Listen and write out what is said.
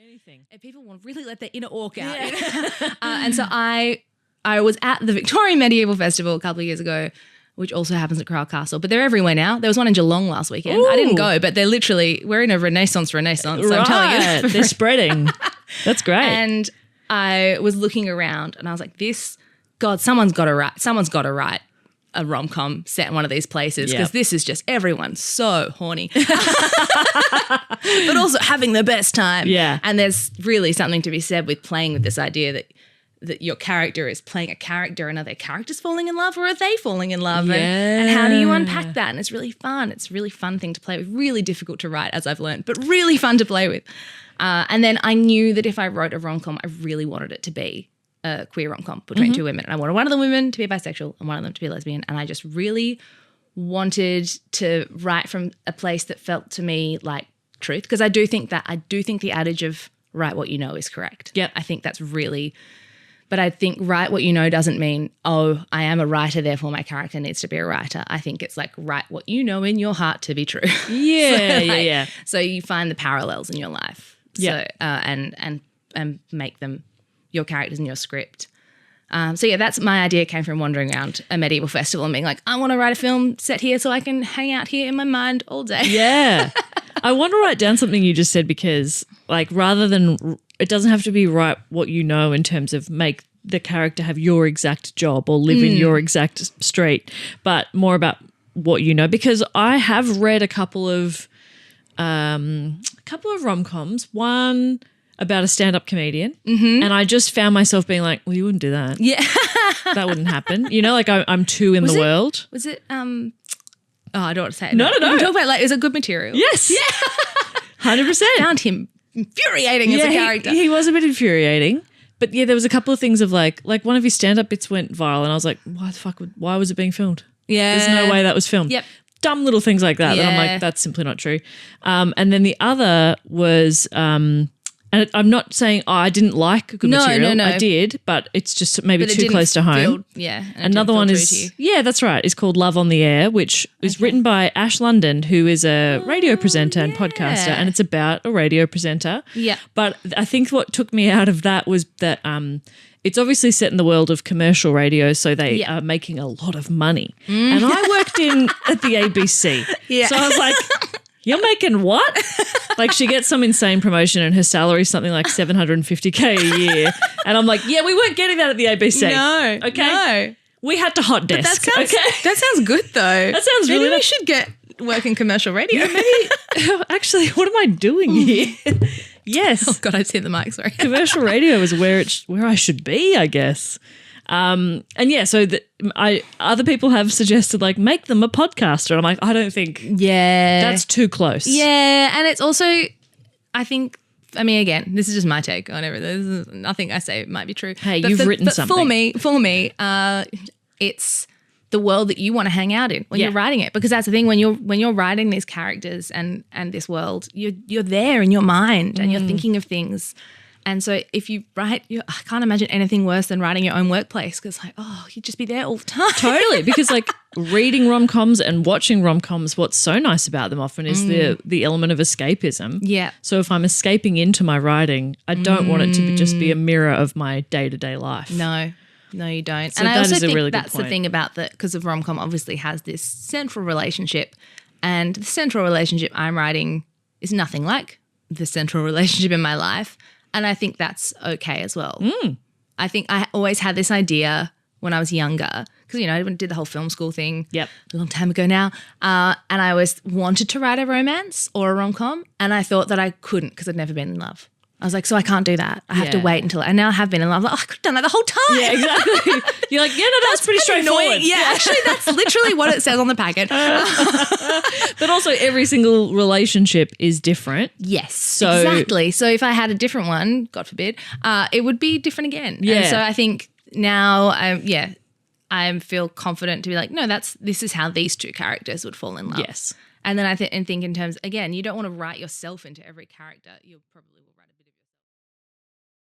anything. And people want to really let their inner orc out. Yeah. And so I was at the Victorian Medieval Festival a couple of years ago, which also happens at Crowell Castle. But they're everywhere now. There was one in Geelong last weekend. Ooh. I didn't go, but they're literally, we're in a renaissance, so I'm telling you. They're spreading. That's great. And I was looking around and I was like, someone's got to write a rom-com set in one of these places because this is just everyone's so horny. But also having the best time. Yeah. And there's really something to be said with playing with this idea that your character is playing a character and are their characters falling in love or are they falling in love? Yeah. And how do you unpack that? And it's really fun. It's a really fun thing to play with. Really difficult to write, as I've learned, but really fun to play with. And then I knew that if I wrote a rom-com, I really wanted it to be a queer rom-com between two women. And I wanted one of the women to be bisexual and one of them to be lesbian. And I just really wanted to write from a place that felt to me like truth, because I do think the adage of write what you know is correct. Yep. I think that's really... But I think write what you know doesn't mean, oh, I am a writer, therefore my character needs to be a writer. I think it's like write what you know in your heart to be true. Yeah, So you find the parallels in your life. Yeah. So, and make them your characters in your script. That's my idea. Came from wandering around a medieval festival and being like, I want to write a film set here so I can hang out here in my mind all day. Yeah. I want to write down something you just said because, like, rather than it doesn't have to be write what you know in terms of make the character have your exact job or live in your exact street, but more about what you know. Because I have read a couple of rom-coms. One about a stand-up comedian, and I just found myself being like, well, you wouldn't do that. Yeah. That wouldn't happen. You know, like I'm too in the world. Was it I don't want to say it. No. We can talk about it later. Is it good material? Yes. Yeah. 100%. Found him infuriating as a character. He was a bit infuriating. But yeah, there was a couple of things of like one of his stand-up bits went viral and I was like, why was it being filmed? Yeah. There's no way that was filmed. Yep. Dumb little things like that. Yeah. And I'm like, that's simply not true. And then the other was and I'm not saying I didn't like good material. No. I did, but it's just maybe too close to home. Another one is that's right. It's called Love on the Air, which is written by Ash London, who is a radio presenter and podcaster, and it's about a radio presenter. Yeah. But I think what took me out of that was that it's obviously set in the world of commercial radio, so they are making a lot of money. And I worked at the ABC. Yeah. So I was like, you're making what? Like she gets some insane promotion and her salary is something like $750K a year. And I'm like, yeah, we weren't getting that at the ABC. No. Okay. No. We had to hot desk. That sounds good though. That sounds really Maybe we should work in commercial radio. Maybe actually, what am I doing here? Yes. Oh God, I see the mic, sorry. Commercial radio is where I should be, I guess. And yeah, so other people have suggested like make them a podcaster. I'm like, I don't think that's too close. Yeah, and it's also, again, this is just my take on everything. Nothing I say might be true. Hey, you've written something. For me, it's the world that you want to hang out in when you're writing it, because that's the thing, when you're writing these characters and this world, you're there in your mind and you're thinking of things. And so if you write, I can't imagine anything worse than writing your own workplace, because you'd just be there all the time. Totally, because like reading rom-coms and watching rom-coms, what's so nice about them often is the element of escapism. Yeah. So if I'm escaping into my writing, I don't want it to just be a mirror of my day-to-day life. No, you don't. So and I also think really that's the thing about because of rom-com obviously has this central relationship, and the central relationship I'm writing is nothing like the central relationship in my life. And I think that's okay as well. I think I always had this idea when I was younger, because, I did the whole film school thing a long time ago now, and I always wanted to write a romance or a rom-com, and I thought that I couldn't because I'd never been in love. I was like, so I can't do that. I have to wait until – and now I have been in love. Like, I could have done that the whole time. Yeah, exactly. You're like, that's pretty straightforward. Yeah, actually that's literally what it says on the packet. But also every single relationship is different. Yes, exactly. So if I had a different one, God forbid, it would be different again. Yeah. And so I think now I feel confident to be like, no, this is how these two characters would fall in love. Yes. And then I think in terms, again, you don't want to write yourself into every character. You probably will